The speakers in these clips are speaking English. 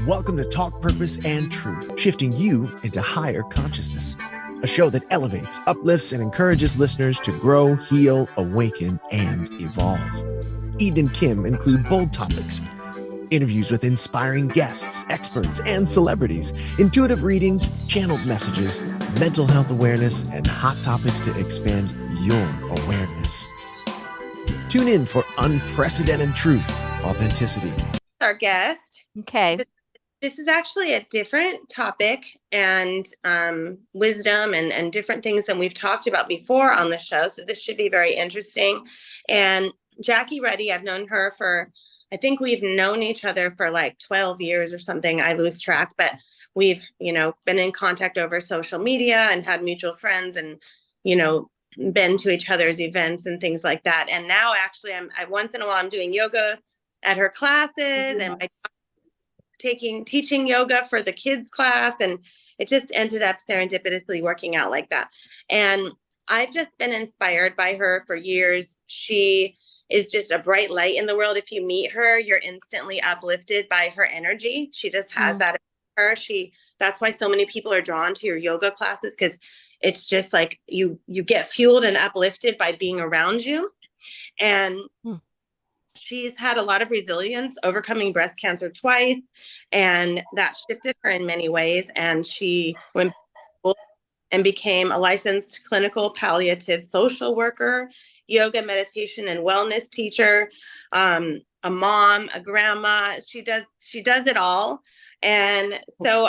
Welcome to Talk Purpose and Truth, shifting you into higher consciousness. A show that elevates, uplifts, and encourages listeners to grow, heal, awaken, and evolve. Eden and Kim include bold topics, interviews with inspiring guests, experts, and celebrities, intuitive readings, channeled messages, mental health awareness, and hot topics to expand your awareness. Tune in for unprecedented truth, authenticity. Our guest. Okay. This is actually a different topic and wisdom and different things than we've talked about before on the show. So this should be very interesting. And Jacque Ruddy, I've known her for, I think we've known each other for like 12 years or something. I lose track, but we've, been in contact over social media and had mutual friends and, been to each other's events and things like that. And now actually I once in a while I'm doing yoga at her classes. Yes. And teaching yoga for the kids class, and it just ended up serendipitously working out like that. And I've just been inspired by her for years. She is just a bright light in the world. If you meet her, you're instantly uplifted by her energy. She just has that in her. That's why so many people are drawn to your yoga classes, because it's just like you get fueled and uplifted by being around you. And she's had a lot of resilience, overcoming breast cancer twice, and that shifted her in many ways. And she went and became a licensed clinical palliative social worker, yoga, meditation, and wellness teacher, a mom, a grandma. She does it all. And so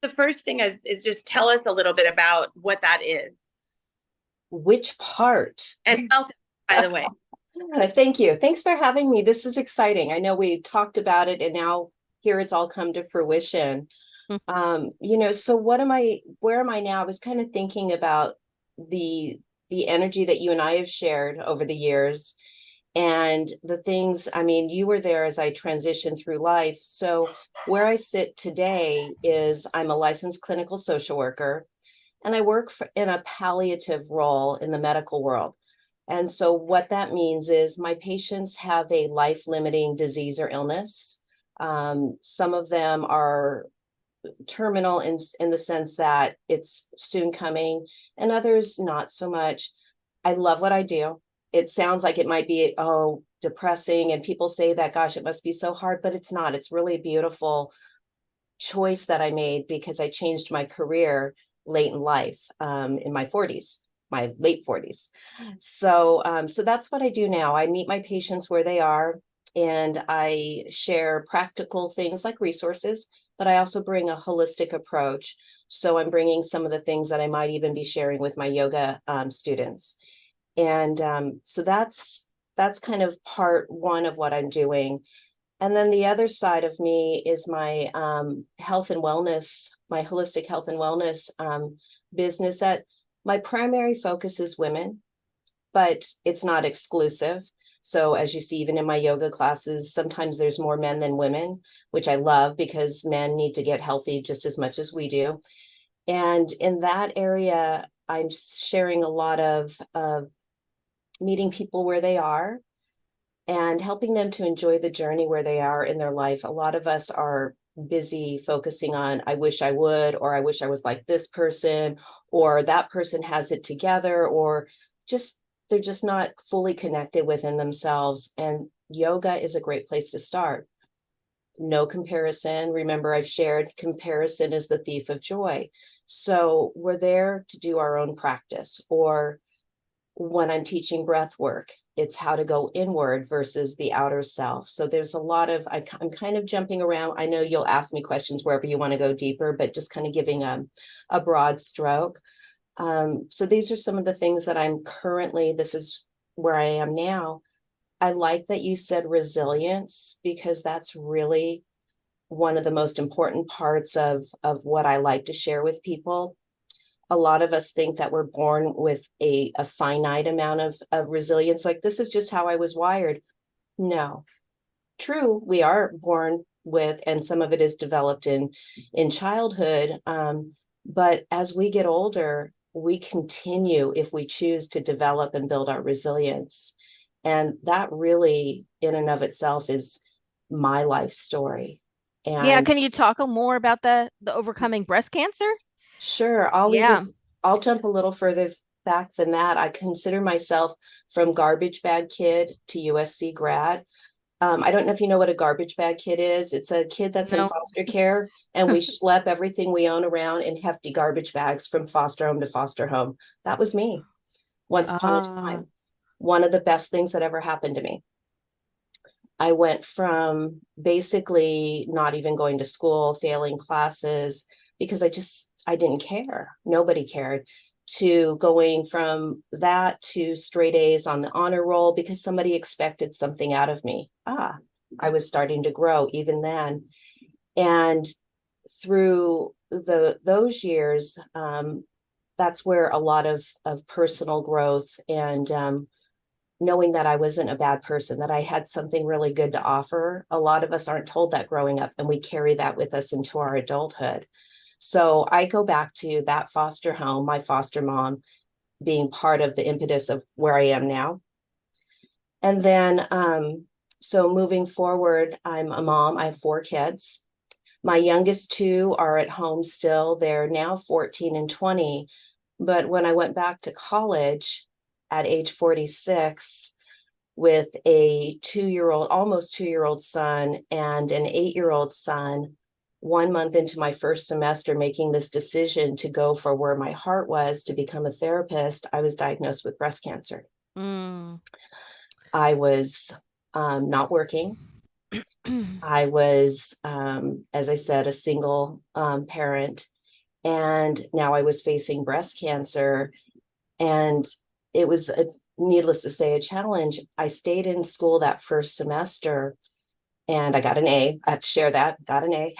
the first thing is just tell us a little bit about what that is. Which part? And welcome, by the way. Thank you. Thanks for having me. This is exciting. I know we talked about it and now here it's all come to fruition. So where am I now? I was kind of thinking about the energy that you and I have shared over the years and the things, you were there as I transitioned through life. So where I sit today is I'm a licensed clinical social worker and I work in a palliative role in the medical world. And so what that means is my patients have a life-limiting disease or illness. Some of them are terminal in the sense that it's soon coming, and others not so much. I love what I do. It sounds like it might be, depressing, and people say that, gosh, it must be so hard, but it's not. It's really a beautiful choice that I made because I changed my career late in life, in my 40s. My late 40s. So that's what I do now. I meet my patients where they are and I share practical things like resources, but I also bring a holistic approach. So I'm bringing some of the things that I might even be sharing with my yoga students. And so that's kind of part one of what I'm doing. And then the other side of me is my health and wellness, my holistic health and wellness business that my primary focus is women, but it's not exclusive. So as you see, even in my yoga classes, sometimes there's more men than women, which I love because men need to get healthy just as much as we do. And in that area, I'm sharing a lot of meeting people where they are and helping them to enjoy the journey where they are in their life. A lot of us are busy focusing on, I wish I would, or I wish I was like this person, or that person has it together, or they're just not fully connected within themselves. And yoga is a great place to start. No comparison. Remember, I've shared comparison is the thief of joy. So we're there to do our own practice. Or when I'm teaching breath work, it's how to go inward versus the outer self. So there's a lot of, I'm kind of jumping around. I know you'll ask me questions wherever you want to go deeper, but just kind of giving a broad stroke. So these are some of the things that this is where I am now. I like that you said resilience, because that's really one of the most important parts of what I like to share with people. A lot of us think that we're born with a finite amount of resilience. Like, this is just how I was wired. No. True, we are born with, and some of it is developed in childhood. But as we get older, we continue, if we choose, to develop and build our resilience. And that really, in and of itself, is my life story. Yeah, And can you talk more about the overcoming breast cancer? sure, I'll Yeah. even, I'll jump a little further back than that. I consider myself from garbage bag kid to USC grad. I don't know if you know what a garbage bag kid is. It's a kid that's in No. foster care, and we schlep everything we own around in hefty garbage bags from foster home to foster home. That was me once upon a Ah. time. One of the best things that ever happened to me. I went from basically not even going to school, failing classes because I didn't care. Nobody cared, to going from that to straight A's on the honor roll because somebody expected something out of me. I was starting to grow even then. And through those years, that's where a lot of personal growth and knowing that I wasn't a bad person, that I had something really good to offer. A lot of us aren't told that growing up, and we carry that with us into our adulthood. So I go back to that foster home, my foster mom being part of the impetus of where I am now. And then, so moving forward, I'm a mom. I have 4 kids. My youngest 2 are at home still. They're now 14 and 20. But when I went back to college at age 46, with a 2-year-old, almost 2-year-old son and an 8-year-old son, 1 month into my first semester, making this decision to go for where my heart was to become a therapist, I was diagnosed with breast cancer. Mm. I was not working. I was, as I said, a single parent. And now I was facing breast cancer. And it was, needless to say, a challenge. I stayed in school that first semester and I got an A. I have to share that. Got an A.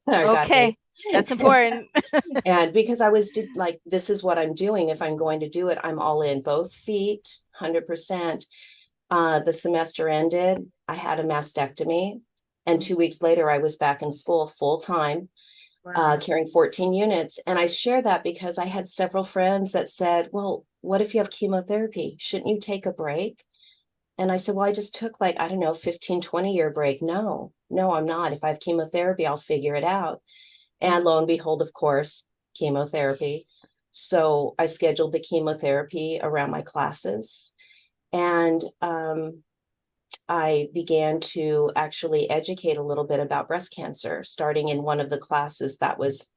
I got Okay, A's. that's important. And because I was like, this is what I'm doing. If I'm going to do it, I'm all in, both feet, 100%. The semester ended. I had a mastectomy. And 2 weeks later, I was back in school full time, Wow. carrying 14 units. And I share that because I had several friends that said, well, what if you have chemotherapy? Shouldn't you take a break? And I said, well, I just took like, I don't know, 15, 20-year break. No, I'm not. If I have chemotherapy, I'll figure it out. And lo and behold, of course, chemotherapy. So I scheduled the chemotherapy around my classes. And I began to actually educate a little bit about breast cancer, starting in one of the classes that was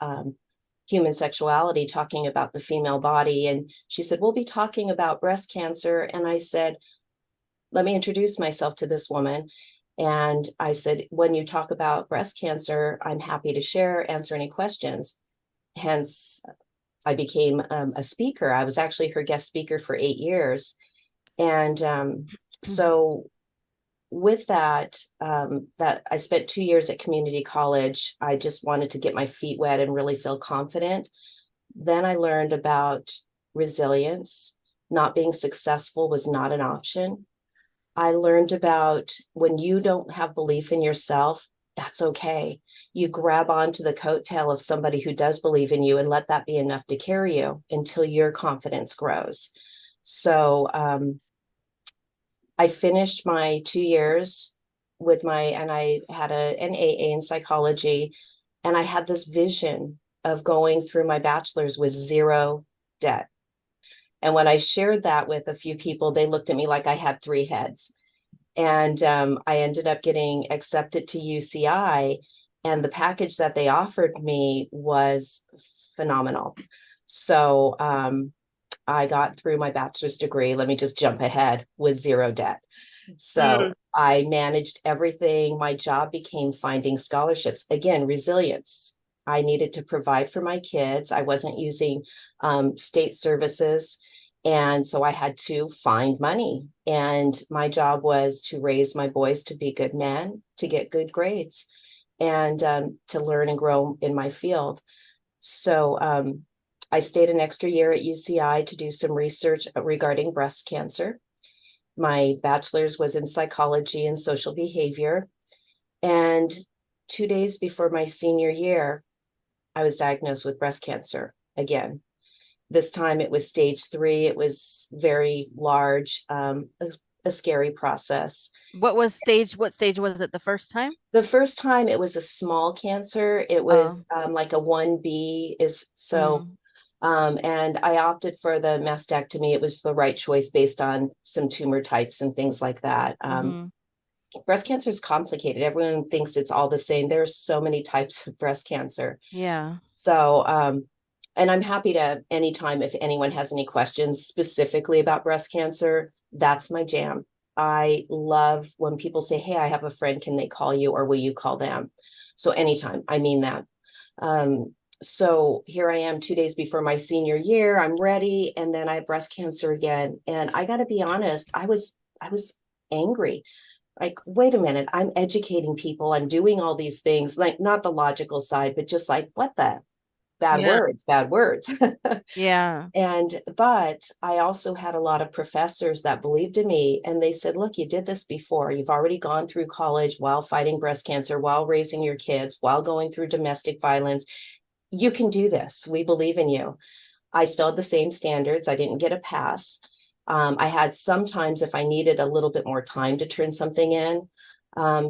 human sexuality, talking about the female body. And she said, we'll be talking about breast cancer. And I said, let me introduce myself to this woman. And I said, when you talk about breast cancer, I'm happy to share, answer any questions. Hence, I became a speaker. I was actually her guest speaker for 8 years. And so with that, that I spent 2 years at community college. I just wanted to get my feet wet and really feel confident. Then I learned about resilience. Not being successful was not an option. I learned about when you don't have belief in yourself, that's okay. You grab onto the coattail of somebody who does believe in you and let that be enough to carry you until your confidence grows. So I finished my 2 years and I had an AA in psychology, and I had this vision of going through my bachelor's with zero debt. And when I shared that with a few people, they looked at me like I had 3 heads. And I ended up getting accepted to UCI, and the package that they offered me was phenomenal. So I got through my bachelor's degree. Let me just jump ahead, with zero debt. So I managed everything. My job became finding scholarships. Again, resilience. I needed to provide for my kids. I wasn't using state services. And so I had to find money. And my job was to raise my boys to be good men, to get good grades, and to learn and grow in my field. So I stayed an extra year at UCI to do some research regarding breast cancer. My bachelor's was in psychology and social behavior. And 2 days before my senior year, I was diagnosed with breast cancer again. This time it was stage 3. It was very large, a scary process. What stage was it the first time? The first time it was a small cancer. It Oh. was like a 1B is so, Mm, and I opted for the mastectomy. It was the right choice based on some tumor types and things like that. mhm. Breast cancer is complicated. Everyone thinks it's all the same. There's so many types of breast cancer. Yeah. So, and I'm happy to anytime if anyone has any questions specifically about breast cancer, that's my jam. I love when people say, "Hey, I have a friend, can they call you or will you call them?" So anytime, I mean that. So here I am 2 days before my senior year. I'm ready, and then I have breast cancer again. And I got to be honest, I was angry. Like, wait a minute, I'm educating people, I'm doing all these things, like not the logical side, but just like, what the bad Yeah. words, bad words. Yeah. But I also had a lot of professors that believed in me, and they said, look, you did this before. You've already gone through college while fighting breast cancer, while raising your kids, while going through domestic violence. You can do this. We believe in you. I still had the same standards. I didn't get a pass. I had sometimes if I needed a little bit more time to turn something in.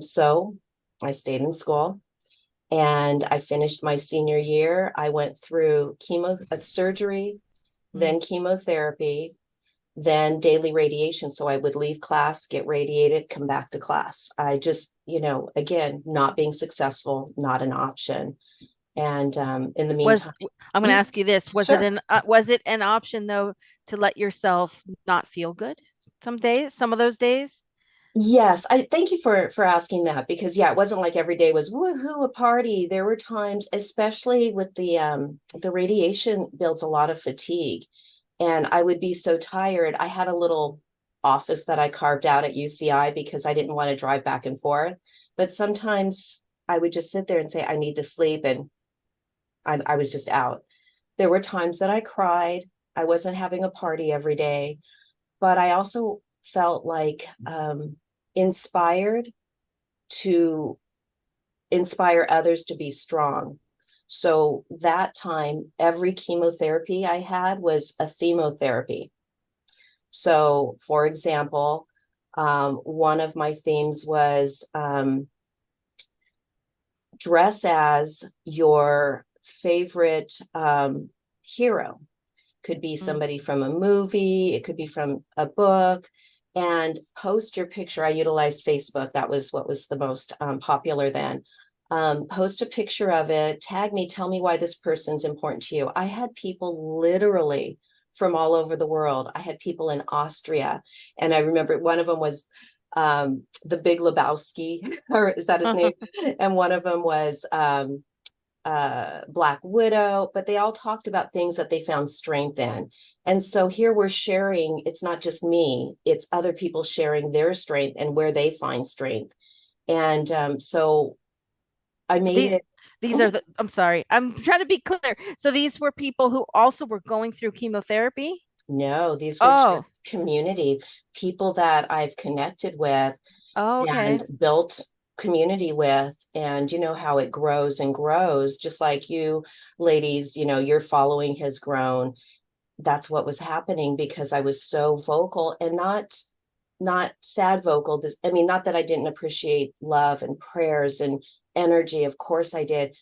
So I stayed in school and I finished my senior year. I went through surgery, then chemotherapy, then daily radiation. So I would leave class, get radiated, come back to class. I just, again, not being successful, not an option. And in the Was meantime, I'm going to ask you this, sure. was it an option though to let yourself not feel good some days, some of those days? Yes, I thank you for asking that because yeah, it wasn't like every day was woohoo a party. There were times, especially with the radiation builds a lot of fatigue, and I would be so tired. I had a little office that I carved out at UCI because I didn't want to drive back and forth. But sometimes I would just sit there and say I need to sleep, and I was just out. There were times that I cried. I wasn't having a party every day, but I also felt like inspired to inspire others to be strong. So that time, every chemotherapy I had was a chemotherapy. So, for example, one of my themes was dress as your favorite hero. Could be Mm. somebody from a movie, it could be from a book, and post your picture. I utilized Facebook. That was what was the most popular then. Post a picture of it, tag me, tell me why this person's important to you. I had people literally from all over the world. I had people in Austria, and I remember one of them was the Big Lebowski, or is that his name? And one of them was Black Widow, but they all talked about things that they found strength in. And so here we're sharing, it's not just me, it's other people sharing their strength and where they find strength. And so I So made it. these are I'm sorry, I'm trying to be clear. So these were people who also were going through chemotherapy? No, these were Oh, just community people that I've connected with oh, and okay. built community with. And you know how it grows and grows, just like you ladies, your following has grown. That's what was happening because I was so vocal and not sad vocal. I mean, not that I didn't appreciate love and prayers and energy. Of course I did.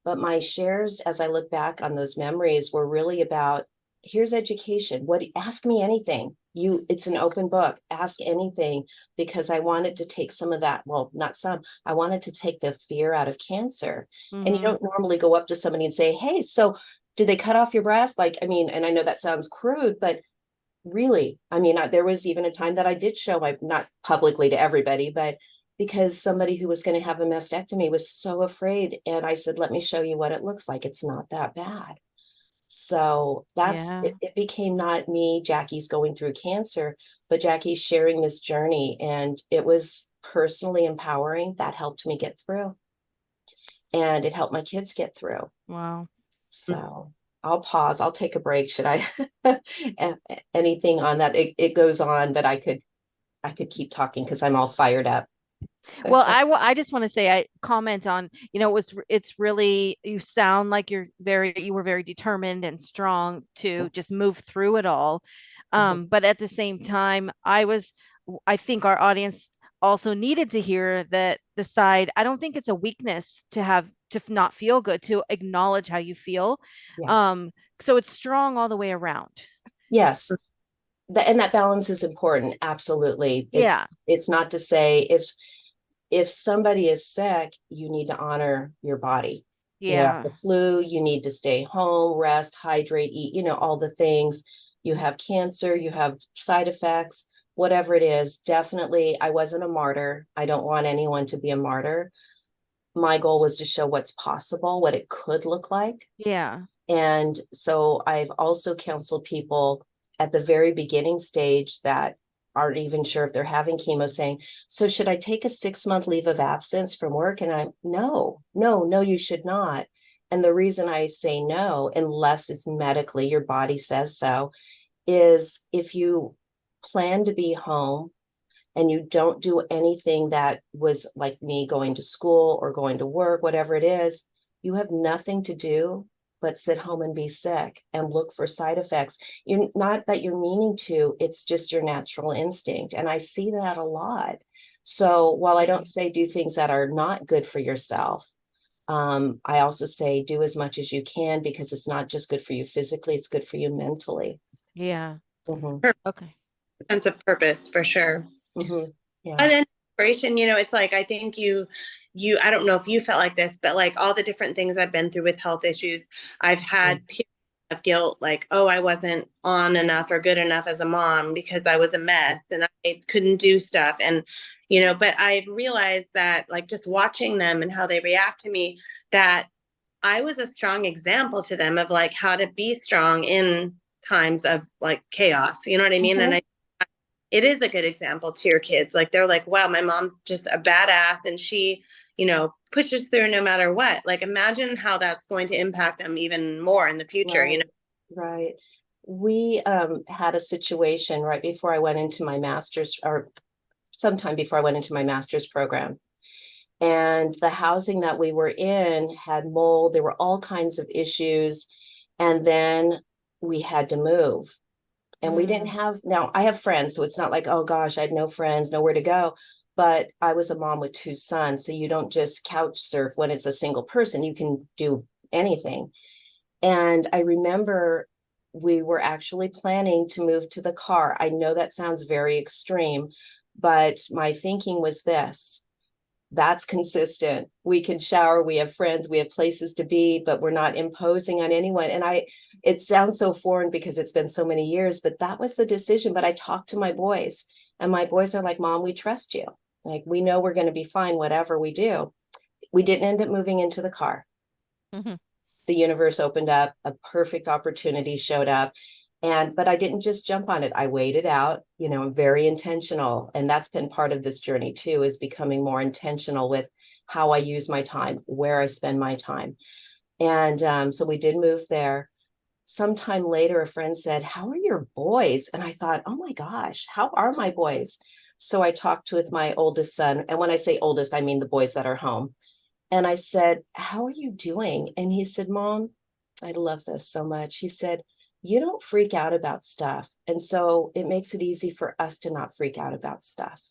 But my shares, as I look back on those memories, were really about here's education. Ask me anything. It's an open book. Ask anything because I wanted to take some of that. Well, not some, I wanted to take the fear out of cancer. And you Mm-hmm. don't normally go up to somebody and say, hey, so did they cut off your breast? Like, I mean, and I know that sounds crude, but really, I mean, there was even a time that I did show my, not publicly to everybody, but because somebody who was going to have a mastectomy was so afraid. And I said, let me show you what it looks like. It's not that bad. So that's Yeah. it became not me, Jackie's going through cancer, but Jackie's sharing this journey. And it was personally empowering. That helped me get through. And it helped my kids get through. Wow. So I'll pause. I'll take a break. Should I anything on that? It goes on, but I could keep talking because I'm all fired up. Well, I just want to say I comment on, it's really you sound like you were very determined and strong to just move through it all. Mhm. But at the same time, I was I think our audience also needed to hear that the side, I don't think it's a weakness to have to not feel good, to acknowledge how you feel. Yeah. So it's strong all the way around. Yes. And that balance is important. Absolutely. Yeah. It's not to say if somebody is sick, you need to honor your body. You have Yeah. the flu, you need to stay home, rest, hydrate, eat, all the things. You have cancer, you have side effects, whatever it is. Definitely, I wasn't a martyr. I don't want anyone to be a martyr. My goal was to show what's possible, what it could look like. Yeah. And so I've also counseled people at the very beginning stage that aren't even sure if they're having chemo, saying, so should I take a 6-month leave of absence from work? And I'm no, you should not. And the reason I say no, unless it's medically, your body says so, is if you plan to be home and you don't do anything that was like me going to school or going to work, whatever it is, you have nothing to do but sit home and be sick and look for side effects. You're not that you're meaning to, it's just your natural instinct. And I see that a lot. So while I don't say do things that are not good for yourself, I also say do as much as you can, because it's not just good for you physically, it's good for you mentally. Yeah. Mm-hmm. Okay. Sense of purpose for sure. Mm-hmm. Yeah. And inspiration, it's like, I think I don't know if you felt like this, but like all the different things I've been through with health issues, I've had periods of guilt, like, oh, I wasn't on enough or good enough as a mom because I was a mess and I couldn't do stuff. And, but I've realized that, like, just watching them and how they react to me, that I was a strong example to them of like how to be strong in times of like chaos. You know what I mean? Mm-hmm. And it is a good example to your kids. Like, they're like, wow, my mom's just a badass and she, pushes through no matter what. Like, imagine how that's going to impact them even more in the future, Right. Right. We had a situation right before I went into my master's, or sometime before I went into my master's program. And the housing that we were in had mold. There were all kinds of issues. And then we had to move. And we didn't have, now I have friends, so it's not like, oh gosh, I had no friends, nowhere to go. But I was a mom with 2 sons. So you don't just couch surf when it's a single person, you can do anything. And I remember we were actually planning to move to the car. I know that sounds very extreme, but my thinking was this: that's consistent. We can shower, we have friends, we have places to be, but we're not imposing on anyone. And it sounds so foreign because it's been so many years, but that was the decision. But I talked to my boys, and my boys are like, Mom, we trust you. Like, we know we're going to be fine, whatever we do. We didn't end up moving into the car. Mm-hmm. The universe opened up, a perfect opportunity showed up. But I didn't just jump on it. I waited out, I'm very intentional. And that's been part of this journey too, is becoming more intentional with how I use my time, where I spend my time. And so we did move there. Sometime later, a friend said, how are your boys? And I thought, oh my gosh, how are my boys? So I talked with my oldest son. And when I say oldest, I mean the boys that are home. And I said, how are you doing? And he said, Mom, I love this so much. He said, you don't freak out about stuff. And so it makes it easy for us to not freak out about stuff.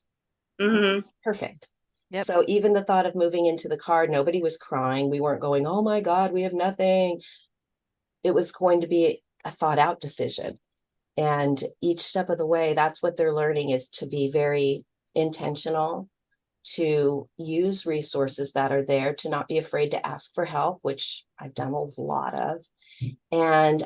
Mm-hmm. Perfect. Yep. So even the thought of moving into the car, nobody was crying. We weren't going, oh my God, we have nothing. It was going to be a thought out decision. And each step of the way, that's what they're learning, is to be very intentional, to use resources that are there, to not be afraid to ask for help, which I've done a lot of, and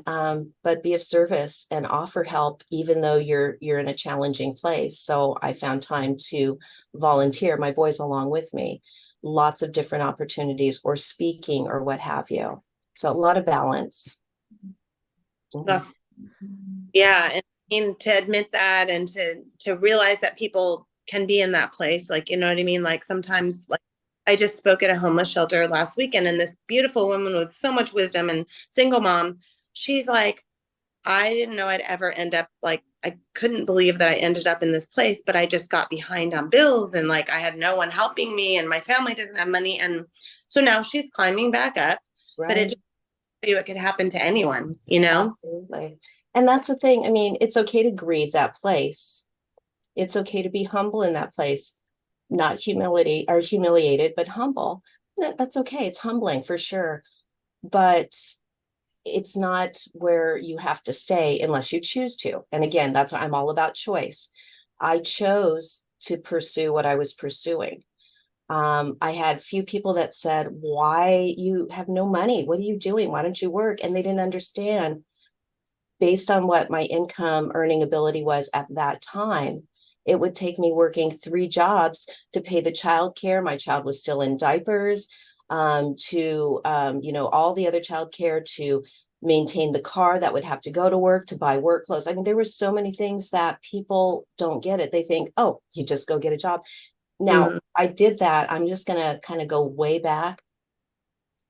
but be of service and offer help even though you're in a challenging place. So I found time to volunteer, my boys along with me, lots of different opportunities, or speaking or what have you. So a lot of balance. Mm-hmm. Yeah. And I mean, to admit that and to realize that people can be in that place, like, you know what I mean? Like, sometimes, like, I just spoke at a homeless shelter last weekend, and this beautiful woman with so much wisdom and single mom, she's like, I didn't know I'd ever end up, like, I couldn't believe that I ended up in this place, but I just got behind on bills and like I had no one helping me and my family doesn't have money. And so now she's climbing back up, Right. But it could happen to anyone, Absolutely. And that's the thing. I mean, it's okay to grieve that place, It's okay to be humble in that place, not humility or humiliated, but humble. That's okay. It's humbling for sure. But it's not where you have to stay unless you choose to. And again, that's why I'm all about choice. I chose to pursue what I was pursuing. I had few people that said, why you have no money? What are you doing? Why don't you work? And they didn't understand based on what my income earning ability was at that time. It would take me working 3 jobs to pay the child care. My child was still in diapers, to, all the other child care, to maintain the car that would have to go to work, to buy work clothes. I mean, there were so many things that people don't get it. They think, oh, you just go get a job. Now, I did that. I'm just going to kind of go way back.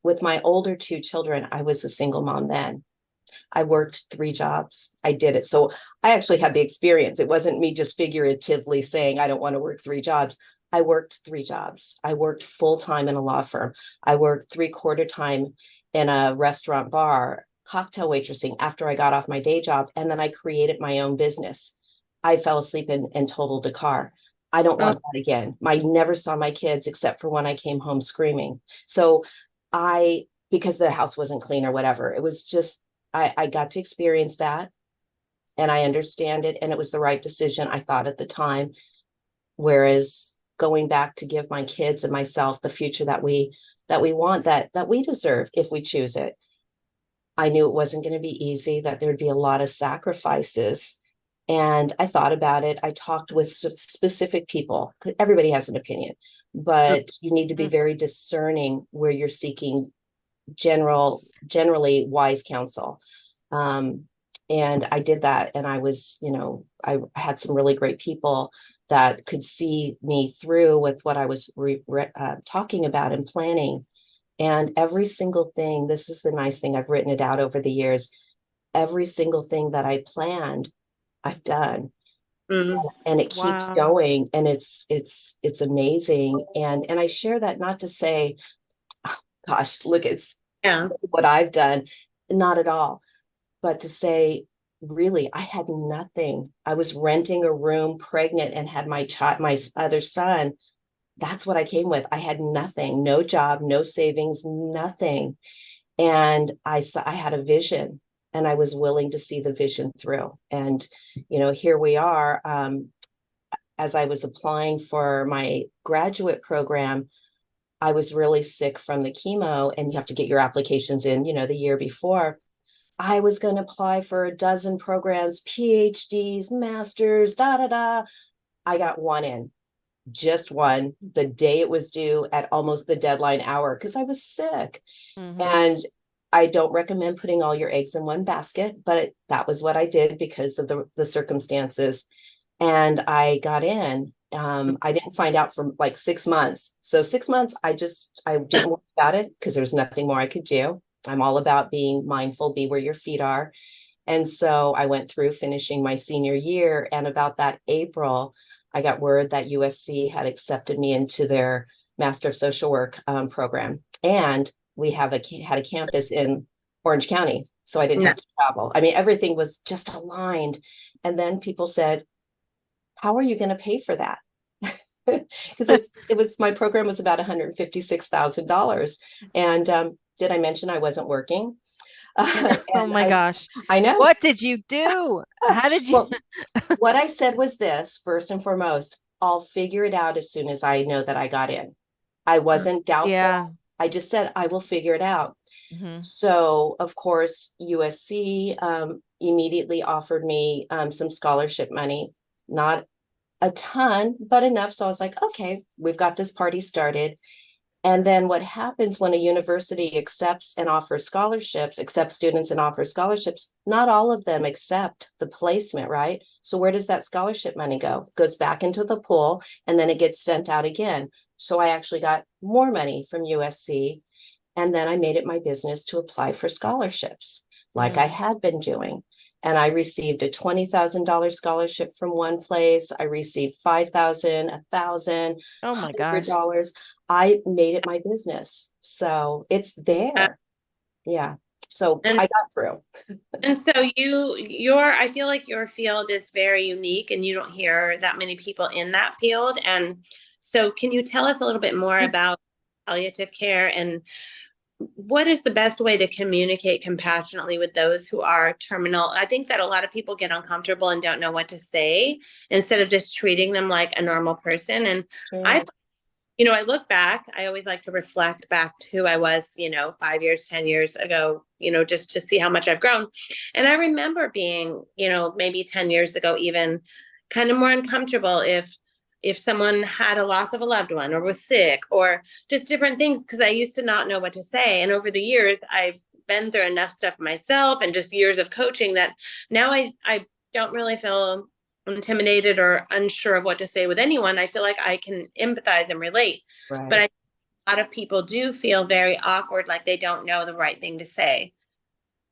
With my older 2 children, I was a single mom then. I worked 3 jobs. I did it. So I actually had the experience. It wasn't me just figuratively saying, I don't want to work 3 jobs. I worked 3 jobs. I worked full time in a law firm. I worked 3/4 time in a restaurant bar, cocktail waitressing after I got off my day job. And then I created my own business. I fell asleep and totaled a car. I don't want that again. I never saw my kids except for when I came home screaming. So because the house wasn't clean or whatever, it was just, I got to experience that and I understand it. And it was the right decision, I thought at the time. Whereas going back to give my kids and myself the future that we want, that we deserve if we choose it. I knew it wasn't going to be easy, that there'd be a lot of sacrifices. And I thought about it. I talked with specific people. Everybody has an opinion, but you need to be very discerning where you're seeking generally wise counsel. And I did that. And I was, I had some really great people that could see me through with what I was talking about and planning. And every single thing, this is the nice thing, I've written it out over the years. Every single thing that I planned, I've done. And it keeps going, and it's amazing. And I share that not to say, oh, gosh, look, it's what I've done. Not at all. But to say, really, I had nothing. I was renting a room, pregnant, and had my other son. That's what I came with. I had nothing, no job, no savings, nothing. And I had a vision, and I was willing to see the vision through. And, here we are. As I was applying for my graduate program, I was really sick from the chemo, and you have to get your applications in, the year before. I was going to apply for a dozen programs, PhDs, masters, I got one in, just one, the day it was due at almost the deadline hour, because I was sick. And I don't recommend putting all your eggs in one basket, but that was what I did because of the circumstances. And I got in. I didn't find out for like 6 months. So 6 months, I didn't worry about it because there's nothing more I could do. I'm all about being mindful, be where your feet are. And so I went through finishing my senior year. And about that April, I got word that USC had accepted me into their Master of Social Work program. And we had a campus in Orange County. So I didn't have to travel. I mean, everything was just aligned. And then people said, how are you going to pay for that? Because my program was about $156,000. And did I mention I wasn't working? Oh my gosh. I know. What did you do? How did you? Well, what I said was this: first and foremost, I'll figure it out as soon as I know that I got in. I wasn't doubtful. Yeah. I just said, I will figure it out. So, of course, USC immediately offered me some scholarship money, not a ton, but enough. So I was like, okay, we've got this party started. And then what happens when a university accepts students and offers scholarships, not all of them accept the placement, right? So where does that scholarship money go? It goes back into the pool, and then it gets sent out again. So I actually got more money from USC. And then I made it my business to apply for scholarships like I had been doing. And I received a $20,000 scholarship from one place. I received $5,000, $1,000, Oh my gosh. $100. I made it my business. So it's there. Yeah. So And I got through. And so I feel like your field is very unique and you don't hear that many people in that field. And so can you tell us a little bit more about palliative care and what is the best way to communicate compassionately with those who are terminal? I think that a lot of people get uncomfortable and don't know what to say instead of just treating them like a normal person. And Sure. I look back, I always like to reflect back to who I was, 5 years, 10 years ago, just to see how much I've grown. And I remember being, maybe 10 years ago, even kind of more uncomfortable if someone had a loss of a loved one or was sick or just different things, because I used to not know what to say. And over the years, I've been through enough stuff myself and just years of coaching that now I don't really feel intimidated or unsure of what to say with anyone. I feel like I can empathize and relate. Right. But a lot of people do feel very awkward, like they don't know the right thing to say.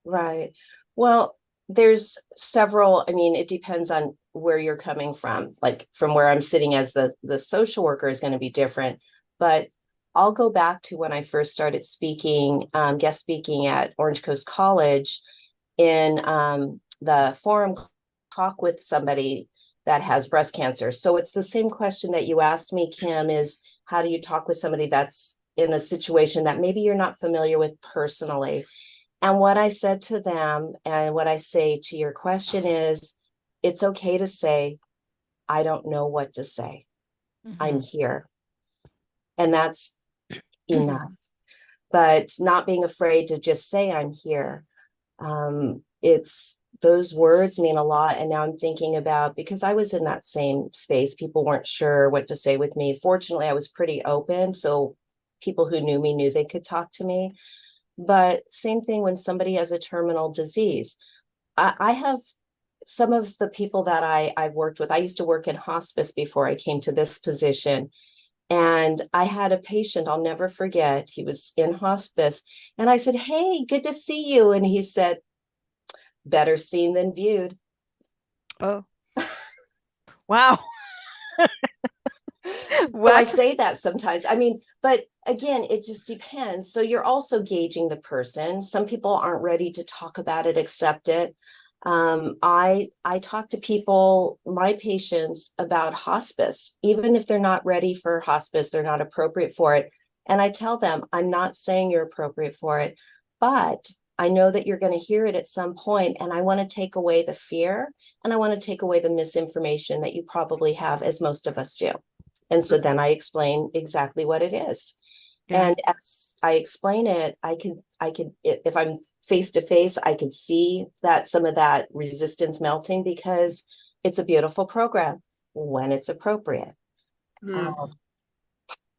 Right. Well, there's several, I mean, it depends on where you're coming from. Like from where I'm sitting as the social worker is going to be different. But I'll go back to when I first started speaking, guest speaking at Orange Coast College in the forum talk with somebody that has breast cancer. So it's the same question that you asked me, Kim, is how do you talk with somebody that's in a situation that maybe you're not familiar with personally? And what I said to them and what I say to your question is, it's okay to say, I don't know what to say. I'm here. And that's enough. But not being afraid to just say I'm here. It's those words mean a lot. And now I'm thinking about, because I was in that same space, people weren't sure what to say with me. Fortunately, I was pretty open. So people who knew me knew they could talk to me. But same thing when somebody has a terminal disease. I have some of the people that I've worked with. I used to work in hospice before I came to this position. And I had a patient I'll never forget. He was in hospice. And I said, hey, good to see you. And he said, better seen than viewed. Oh, wow. Well, I say that sometimes. I mean, but again, it just depends. So you're also gauging the person. Some people aren't ready to talk about it, accept it. I talk to people, my patients, about hospice, even if they're not ready for hospice, they're not appropriate for it. And I tell them, I'm not saying you're appropriate for it, but I know that you're going to hear it at some point, and I want to take away the fear and I want to take away the misinformation that you probably have, as most of us do. And so then I explain exactly what it is. Yeah. And as I explain it, I could, if I'm face to face, I could see that some of that resistance melting, because it's a beautiful program when it's appropriate.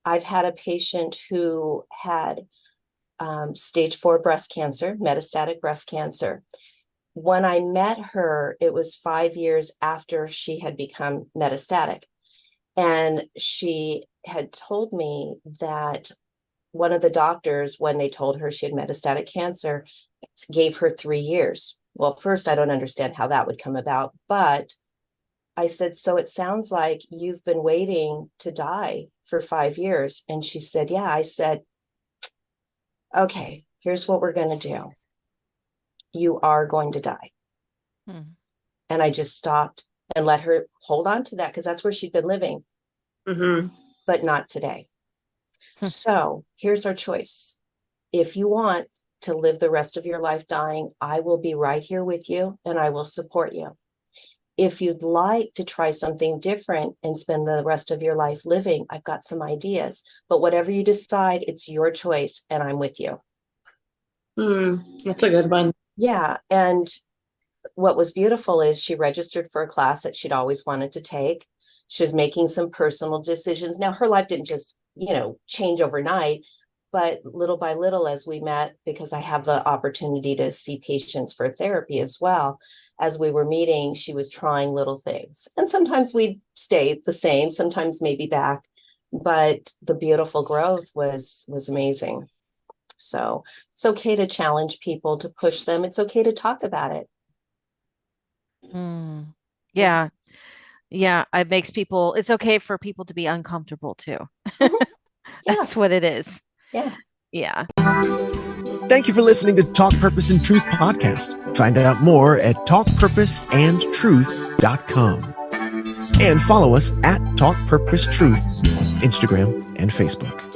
I've had a patient who had stage 4 breast cancer, metastatic breast cancer. When I met her, it was 5 years after she had become metastatic. And she had told me that one of the doctors, when they told her she had metastatic cancer, gave her 3 years. Well, first, I don't understand how that would come about, but I said, so it sounds like you've been waiting to die for 5 years. And she said, yeah. I said, okay, here's what we're going to do. You are going to die. And I just stopped and let her hold on to that, because that's where she'd been living, but not today. So here's our choice. If you want to live the rest of your life dying, I will be right here with you and I will support you. If you'd like to try something different and spend the rest of your life living, I've got some ideas. But whatever you decide, it's your choice and I'm with you. That's a good one. Yeah. And what was beautiful is she registered for a class that she'd always wanted to take. She was making some personal decisions. Now, her life didn't just, change overnight, but little by little, as we met, because I have the opportunity to see patients for therapy as well, as we were meeting, she was trying little things. And sometimes we'd stay the same, sometimes maybe back, but the beautiful growth was amazing. So it's okay to challenge people, to push them. It's okay to talk about it. Yeah. Yeah. It makes people, it's okay for people to be uncomfortable too. Yeah. That's what it is. Yeah. Yeah. Thank you for listening to Talk Purpose and Truth podcast. Find out more at talkpurposeandtruth.com. And follow us at Talk Purpose Truth on Instagram and Facebook.